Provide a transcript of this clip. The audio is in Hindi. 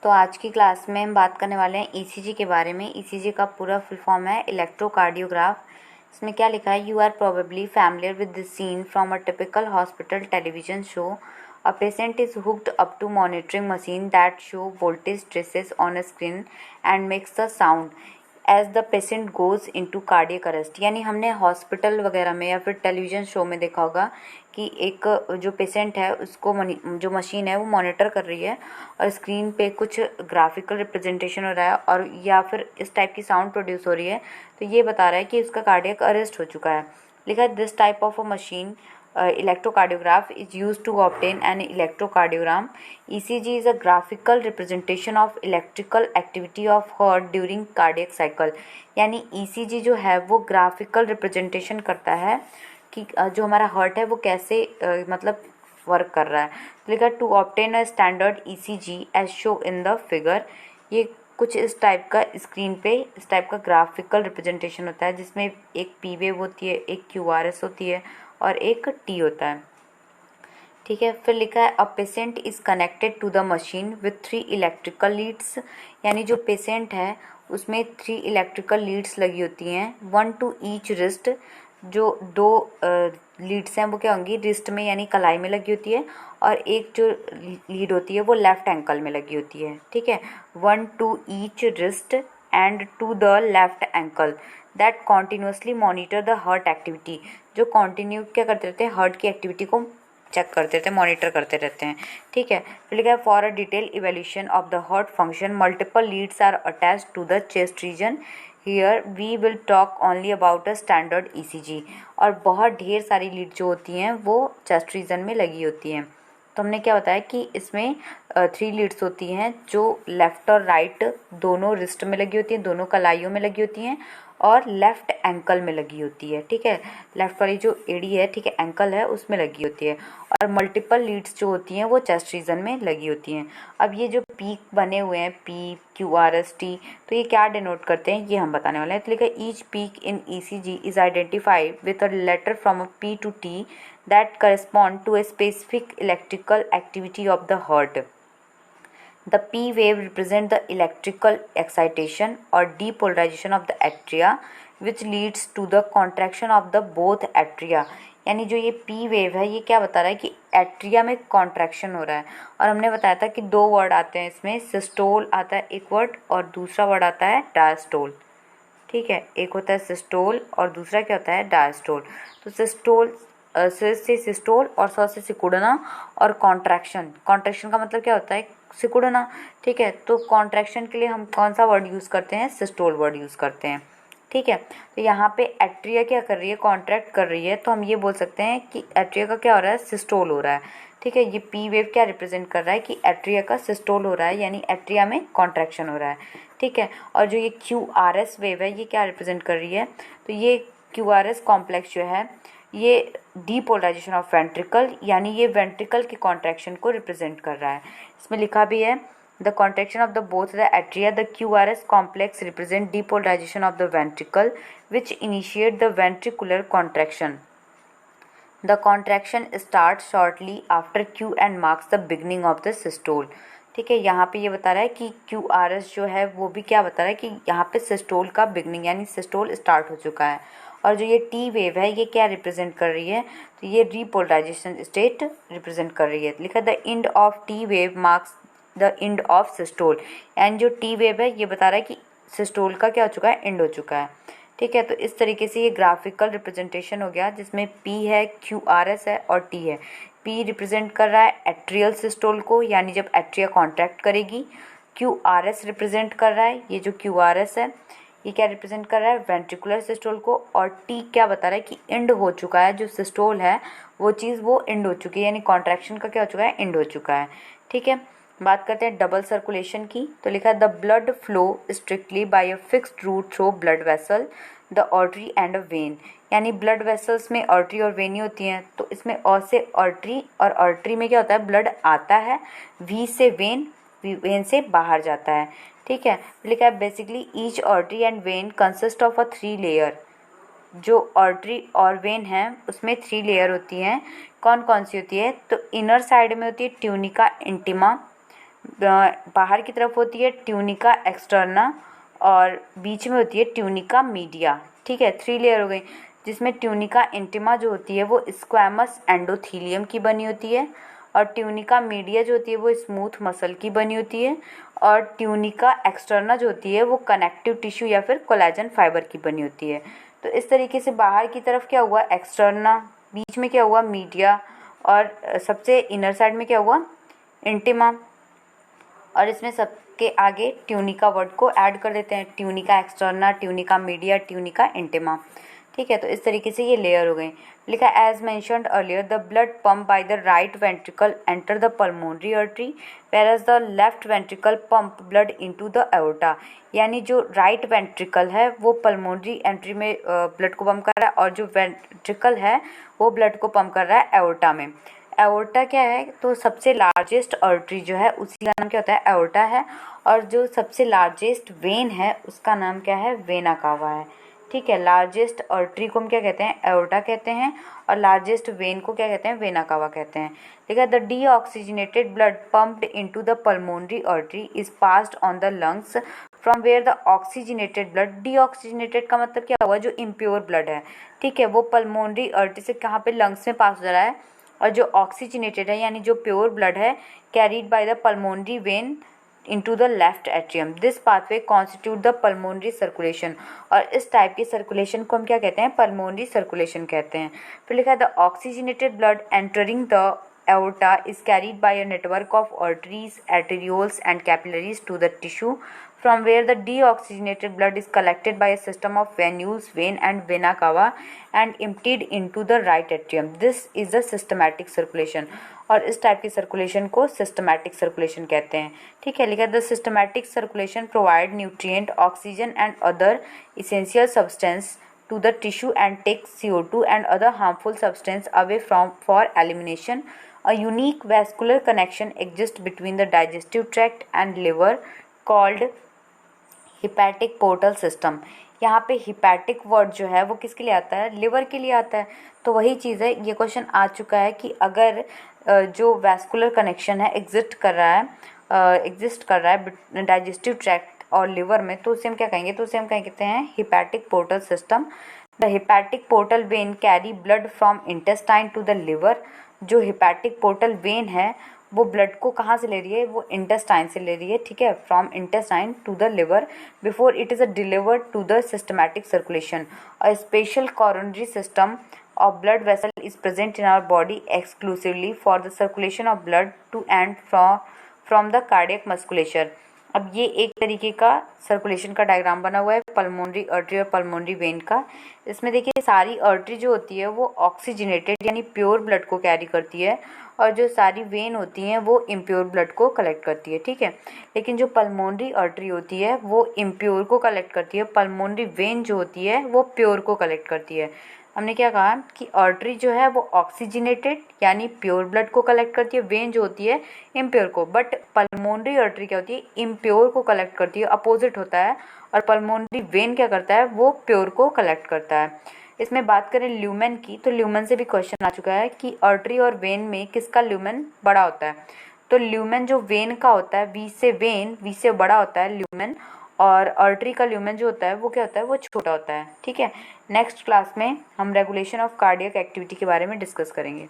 तो आज की क्लास में हम बात करने वाले हैं ईसीजी के बारे में। ईसीजी का पूरा फुल फॉर्म है इलेक्ट्रोकार्डियोग्राफ। इसमें क्या लिखा है, you are probably familiar with this scene from a typical hospital television show. A patient is hooked up to monitoring machine that show voltage traces on a screen and makes the sound as the patient goes into cardiac arrest. यानी हमने हॉस्पिटल वगैरह में या फिर टेलीविज़न शो में देखा होगा कि एक जो पेशेंट है उसको जो मशीन है वो मॉनिटर कर रही है और स्क्रीन पे कुछ ग्राफिकल रिप्रेजेंटेशन हो रहा है और या फिर इस टाइप की साउंड प्रोड्यूस हो रही है, तो ये बता रहा है कि उसका कार्डियक अरेस्ट हो चुका है। लिखा है this type of a machine electrocardiograph is used to obtain an electrocardiogram. ECG is a graphical representation of electrical activity of heart during cardiac cycle. यानी ECG जो है वो ग्राफिकल रिप्रेजेंटेशन करता है कि जो हमारा हार्ट है वो कैसे मतलब वर्क कर रहा है। लिखा to obtain a standard ECG as show in the figure. ये कुछ इस टाइप का स्क्रीन पे इस टाइप का ग्राफिकल रिप्रेजेंटेशन होता है जिसमें एक पी वेव होती है, एक QRS होती है और एक टी होता है। ठीक है, फिर लिखा है a patient is connected to the machine with 3 electrical leads. यानी जो पेशेंट है उसमें 3 इलेक्ट्रिकल लीड्स लगी होती हैं, 1 टू ईच रिस्ट। जो 2 लीड्स हैं वो क्या होंगी, रिस्ट में यानी कलाई में लगी होती है, और एक जो लीड होती है वो लेफ्ट एंकल में लगी होती है। ठीक है, 1 to each wrist and to the left ankle that continuously monitor the heart activity. जो कॉन्टिन्यू क्या करते रहते हैं, हार्ट की एक्टिविटी को चेक करते रहते हैं, मॉनिटर करते रहते हैं। ठीक है, फिर लिखा है for a detail evaluation of the heart function multiple leads are attached to the chest region. Here we will talk only about a standard ECG। और बहुत ढेर सारी लीड जो होती हैं वो चेस्ट रीजन में लगी होती हैं। तो हमने क्या बताया कि इसमें 3 लीड्स होती हैं जो लेफ़्ट और राइट दोनों रिस्ट में लगी होती हैं, दोनों कलाइयों में लगी होती हैं और लेफ़्ट एंकल में लगी होती है। ठीक है, लेफ़्ट वाली जो एड़ी है, ठीक है, एंकल है, उसमें लगी होती है। और मल्टीपल लीड्स जो होती हैं वो चेस्ट रीजन में लगी होती हैं। अब ये जो पीक बने हुए हैं P, QRS, T, तो ये क्या डिनोट करते हैं ये हम बताने वाले हैं। तो लिखा है each peak in ECG is identified with a letter from a P to T that correspond to a specific electrical activity of the heart. The P wave represent the electrical excitation or depolarization of the atria which leads to the contraction of the both atria. यानी जो ये P वेव है ये क्या बता रहा है कि एट्रिया में कॉन्ट्रैक्शन हो रहा है। और हमने बताया था कि 2 वर्ड आते हैं इसमें, सिस्टोल आता है एक वर्ड और दूसरा वर्ड आता है डायस्टोल। ठीक है, एक होता है सिस्टोल और दूसरा क्या होता है डायस्टोल। तो सिस्टोल से सिस्टोल और से सिकुड़ना, और कॉन्ट्रैक्शन, कॉन्ट्रैक्शन का मतलब क्या होता है, सिकुड़ना। ठीक है, तो कॉन्ट्रैक्शन के लिए हम कौन सा वर्ड यूज़ करते हैं, सिस्टोल वर्ड यूज़ करते हैं। ठीक है, तो यहाँ पे एट्रिया क्या कर रही है, कॉन्ट्रैक्ट कर रही है, तो हम ये बोल सकते हैं कि एट्रिया का क्या हो रहा है, सिस्टोल हो रहा है। ठीक है, ये पी वेव क्या रिप्रेजेंट कर रहा है कि एट्रिया का सिस्टोल हो रहा है, यानी एट्रिया में कॉन्ट्रैक्शन हो रहा है। ठीक है, और जो ये QRS वेव है ये क्या रिप्रेजेंट कर रही है, तो ये QRS कॉम्प्लेक्स जो है ये डीपोलराइजेशन ऑफ वेंट्रिकल, यानी ये वेंट्रिकल की कॉन्ट्रैक्शन को रिप्रेजेंट कर रहा है। इसमें लिखा भी है the contraction of the both the atria, the QRS complex represent depolarization of the ventricle which initiate the ventricular contraction. The contraction starts shortly after Q and marks the beginning of the systole. ठीक है, यहाँ पे ये बता रहा है कि QRS जो है वो भी क्या बता रहा है कि यहाँ पे सिस्टोल का बिगनिंग यानी सिस्टोल स्टार्ट हो चुका है। और जो ये T वेव है ये क्या रिप्रेजेंट कर रही है, तो ये रीपोलराइजेशन स्टेट रिप्रेजेंट कर रही है। लिखा the end of T wave marks the end of systole. And जो T वेव है ये बता रहा है कि सिस्टोल का क्या हो चुका है, एंड हो चुका है। ठीक है, तो इस तरीके से ये ग्राफिकल रिप्रेजेंटेशन हो गया जिसमें P है, QRS है और T है। P रिप्रेजेंट कर रहा है एट्रियल सिस्टोल को, यानी जब एट्रिया कॉन्ट्रैक्ट करेगी। QRS रिप्रेजेंट कर रहा है, ये जो QRS है ये क्या रिप्रेजेंट कर रहा है, वेंट्रिकुलर सिस्टोल को। और T क्या बता रहा है कि एंड हो चुका है, जो सिस्टोल है वो चीज़ वो एंड हो चुकी है, यानी कॉन्ट्रैक्शन का क्या हो चुका है, एंड हो चुका है। ठीक है, बात करते हैं डबल सर्कुलेशन की। तो लिखा है the blood flow strictly by a fixed route through blood vessel the artery and a vein. यानी ब्लड वेसल्स में आर्टरी और वेनी होती हैं, तो इसमें और से आर्टरी, और आर्टरी में क्या होता है, ब्लड आता है, वी से वेन, वेन से बाहर जाता है। ठीक है, लिखा है basically each artery and when consist of a 3 layer. जो आर्टरी और वेन है उसमें 3 लेयर होती हैं। कौन कौन सी होती है, तो इनर साइड में होती है ट्यूनिका इंटिमा, बाहर की तरफ होती है ट्यूनिका एक्सटर्ना और बीच में होती है ट्यूनिका मीडिया। ठीक है, 3 लेयर हो गई, जिसमें ट्यूनिका इंटिमा जो होती है वो स्क्वैमस एंडोथीलियम की बनी होती है और ट्यूनिका मीडिया जो होती है वो स्मूथ मसल की बनी होती है और ट्यूनिका एक्सटर्ना जो होती है वो कनेक्टिव टिश्यू या फिर कोलेजन फाइबर की बनी होती है। तो इस तरीके से बाहर की तरफ क्या हुआ, एक्सटर्ना, बीच में क्या हुआ, मीडिया, और सबसे इनर साइड में क्या हुआ, इंटिमा, और इसमें सबके आगे ट्यूनिका वर्ड को ऐड कर देते हैं, tunica externa, tunica media, tunica intima. ठीक है, तो इस तरीके से ये लेयर हो गई। लिखा as mentioned earlier the blood pump by the right ventricle enter the pulmonary artery whereas the left ventricle pump blood into the aorta. यानी जो राइट वेंट्रिकल है वो पल्मोनरी एंट्री में ब्लड को पंप कर रहा है और जो वेंट्रिकल है वो ब्लड को पंप कर रहा है एओर्टा में। एओर्टा क्या है, तो सबसे लार्जेस्ट आर्टरी जो है उसी का नाम क्या होता है, एओर्टा है, और जो सबसे लार्जेस्ट वेन है उसका नाम क्या है, वेना कावा है। ठीक है, लार्जेस्ट आर्टरी को हम क्या कहते हैं, एओर्टा कहते हैं, और लार्जेस्ट वेन को क्या कहते हैं, वेना कावा कहते हैं। ठीक है, the deoxygenated blood pumped into the pulmonary artery is passed on the lungs from where the oxygenated blood, deoxygenated का मतलब क्या हुआ, जो इम्प्योर ब्लड है, ठीक है, वो पल्मोनरी आर्टरी से कहाँ पे, लंग्स में पास हो जा रहा है, और जो ऑक्सीजनेटेड है यानी जो प्योर ब्लड है carried by the pulmonary vein into the left atrium. This pathway constitute the pulmonary circulation, और इस टाइप की सर्कुलेशन को हम क्या कहते हैं, पल्मोनरी सर्कुलेशन कहते हैं। फिर लिखा है the oxygenated blood entering the aorta is carried by a network of arteries, arterioles and capillaries to the tissue from where the deoxygenated blood is collected by a system of venules, vein and vena cava and emptied into the right atrium. This is the systematic circulation, और इस टाइप की सर्कुलेशन को सिस्टमैटिक सर्कुलेशन कहते हैं। ठीक है, लिखा the systematic circulation provide nutrient, oxygen and other essential substance to the tissue and takes CO2 and other harmful substance away from for elimination. A unique vascular connection exists between the digestive tract and liver called hepatic portal system. यहाँ पे हिपैटिक वर्ड जो है वो किसके लिए आता है, लिवर के लिए आता है। तो वही चीज़ है, ये क्वेश्चन आ चुका है कि अगर जो वैस्कुलर कनेक्शन है एग्जिस्ट कर रहा है डाइजेस्टिव ट्रैक्ट और लिवर में, तो उसे हम क्या कहेंगे, तो उसे हम क्या कहते हैं, hepatic portal system. The hepatic portal vein carry blood from intestine to the liver. जो हिपैटिक पोर्टल वेन है वो ब्लड को कहाँ से ले रही है, वो इंटेस्टाइन से ले रही है। ठीक है, from intestine to the liver before it is delivered to the systematic circulation. A special coronary system of blood vessel is present in our body exclusively for the circulation of blood to and from the cardiac musculature. अब ये एक तरीके का सर्कुलेशन का डायग्राम बना हुआ है पल्मोनरी आर्टरी और पल्मोनरी वेन का। इसमें देखिए सारी आर्टरी जो होती है वो ऑक्सीजनेटेड यानी प्योर ब्लड को कैरी करती है, और जो सारी वेन होती हैं वो इम्प्योर ब्लड को कलेक्ट करती है। ठीक है, लेकिन जो पल्मोनरी आर्टरी होती है वो इम्प्योर को कलेक्ट करती है, पल्मोनरी वेन जो होती है वो प्योर को कलेक्ट करती है। हमने क्या कहा कि आर्टरी जो है वो ऑक्सीजनेटेड यानी प्योर ब्लड को कलेक्ट करती है, वेन जो होती है इम्प्योर को, बट पल्मोनरी आर्टरी क्या होती है, इम्प्योर को कलेक्ट करती है, अपोजिट होता है, और पल्मोनरी वेन क्या करता है, वो प्योर को कलेक्ट करता है। इसमें बात करें ल्यूमेन की, तो ल्यूमेन से भी क्वेश्चन आ चुका है कि आर्टरी और वेन में किसका ल्यूमेन बड़ा होता है। तो ल्यूमेन जो वेन का होता है, वी से बड़ा होता है ल्यूमेन, और आर्टरी का ल्यूमेन जो होता है वो क्या होता है, वो छोटा होता है। ठीक है, नेक्स्ट क्लास में हम रेगुलेशन ऑफ कार्डियक एक्टिविटी के बारे में डिस्कस करेंगे।